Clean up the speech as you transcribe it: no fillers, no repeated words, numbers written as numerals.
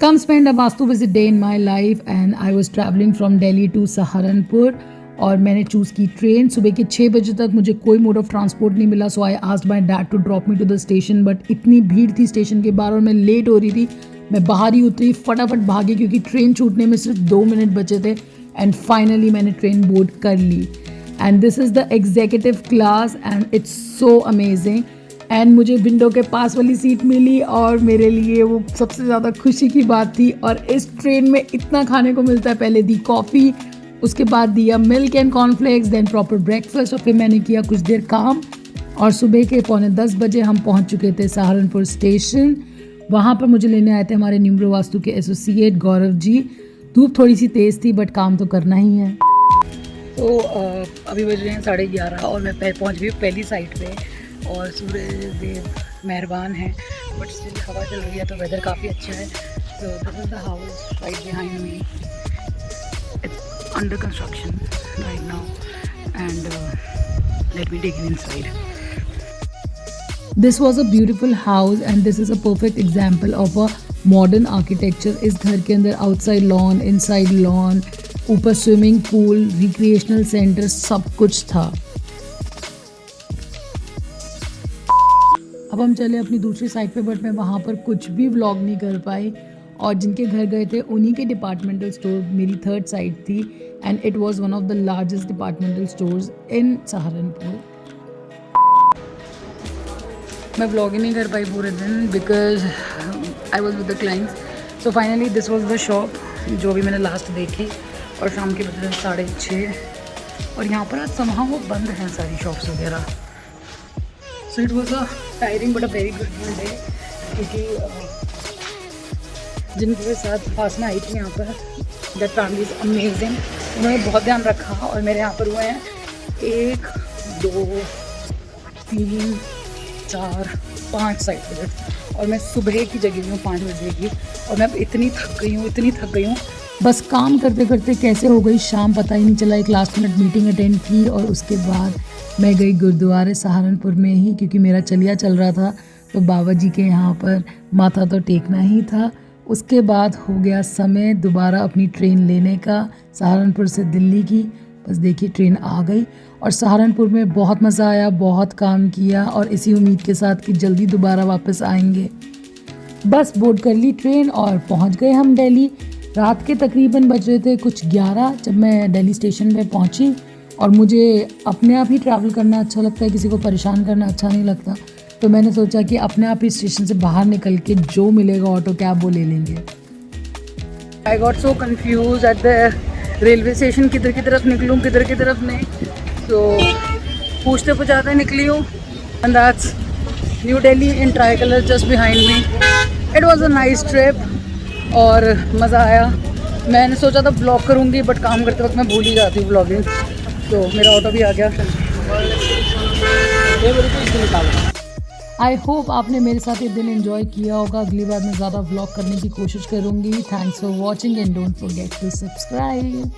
Come spend a Vastu visit day in my life and I was traveling from Delhi to Saharanpur और मैंने choose की train. सुबह के 6 बजे तक मुझे कोई मोड ऑफ ट्रांसपोर्ट नहीं मिला, so I asked my dad to drop me to the station, but इतनी भीड़ थी स्टेशन के बाहर और मैं लेट हो रही थी। मैं बाहर ही उतरी, फटाफट भागी क्योंकि ट्रेन छूटने में सिर्फ 2 मिनट बचे थे एंड फाइनली मैंने ट्रेन बोर्ड कर ली। And this is the executive class and it's so amazing. And मुझे विंडो के पास वाली सीट मिली और मेरे लिए वो सबसे ज़्यादा खुशी की बात थी। और इस ट्रेन में इतना खाने को मिलता है, पहले दी कॉफ़ी, उसके बाद दिया milk and cornflakes, then proper breakfast, और फिर मैंने किया कुछ देर काम और सुबह के 9:45 बजे हम पहुंच चुके थे सहारनपुर स्टेशन। वहाँ पर मुझे लेने आए थे हमारे न्यूमरो वास्तु के एसोसिएट गौरव जी। धूप थोड़ी सी तेज़ थी बट काम तो करना ही है। तो अभी बज रहे हैं 11:30 और मैं पहुँच गई पहली साइड पे और सूरज देव मेहरबान है, बट स्टिल हवा चल रही है तो वेदर काफ़ी अच्छा है। तो this is the house right behind me, it's under construction right now and let me take you inside. This was a beautiful house and this is a perfect example of a modern architecture. इस घर के अंदर outside lawn, inside lawn, ऊपर swimming pool, recreational centre, सब कुछ था। अब हम चले अपनी दूसरी साइड पे, बट मैं वहाँ पर कुछ भी व्लॉग नहीं कर पाई और जिनके घर गए थे उन्हीं के डिपार्टमेंटल स्टोर मेरी थर्ड साइड थी and it was one of the largest departmental stores in Saharanpur. मैं व्लॉग ही नहीं कर पाई पूरे दिन because I was with the clients. So finally this was the shop जो भी मैंने लास्ट देखी और शाम के बजे 6:30 और यहाँ पर आज somehow वो बंद हैं सारी शॉप्स वगैरह। So it was a tiring but a very good day क्योंकि जिनके साथ पास में आई थी यहाँ पर, दैट फैमिली इज़ अमेजिंग, उन्होंने बहुत ध्यान रखा और मेरे यहाँ पर हुए हैं 1 2 3 4 5 साइड विजिट और मैं सुबह की जगह हूँ 5 बजे की और मैं अब इतनी थक गई हूँ बस काम करते करते कैसे हो गई शाम पता ही नहीं चला। एक लास्ट मिनट मीटिंग अटेंड की और उसके बाद मैं गई गुरुद्वारे सहारनपुर में ही क्योंकि मेरा चलिया चल रहा था तो बाबा जी के यहाँ पर माथा तो टेकना ही था। उसके बाद हो गया समय दोबारा अपनी ट्रेन लेने का सहारनपुर से दिल्ली की। बस देखिए ट्रेन आ गई और सहारनपुर में बहुत मज़ा आया, बहुत काम किया और इसी उम्मीद के साथ कि जल्दी दोबारा वापस आएंगे। बस बोर्ड कर ली ट्रेन और पहुंच गए हम दिल्ली। रात के तकरीबन बज रहे थे कुछ 11 जब मैं दिल्ली स्टेशन पे पहुंची और मुझे अपने आप ही ट्रैवल करना अच्छा लगता है, किसी को परेशान करना अच्छा नहीं लगता, तो मैंने सोचा कि अपने आप ही स्टेशन से बाहर निकल के जो मिलेगा ऑटो कैब वो ले लेंगे। I got so confuse at the railway station, किधर की तरफ निकलूँ किधर की तरफ नहीं, तो पूछते पूछाते निकली हूँ and that's new Delhi in try colour just behind me. It was a nice trip और मज़ा आया। मैंने सोचा था ब्लॉग करूँगी बट काम करते वक्त मैं भूल ही जाती हूँ ब्लॉगिंग, तो मेरा ऑटो भी आ गया। आई होप आपने मेरे साथ ये दिन एंजॉय किया होगा। अगली बार मैं ज़्यादा व्लॉग करने की कोशिश करूँगी। Thanks for watching and don't forget to subscribe.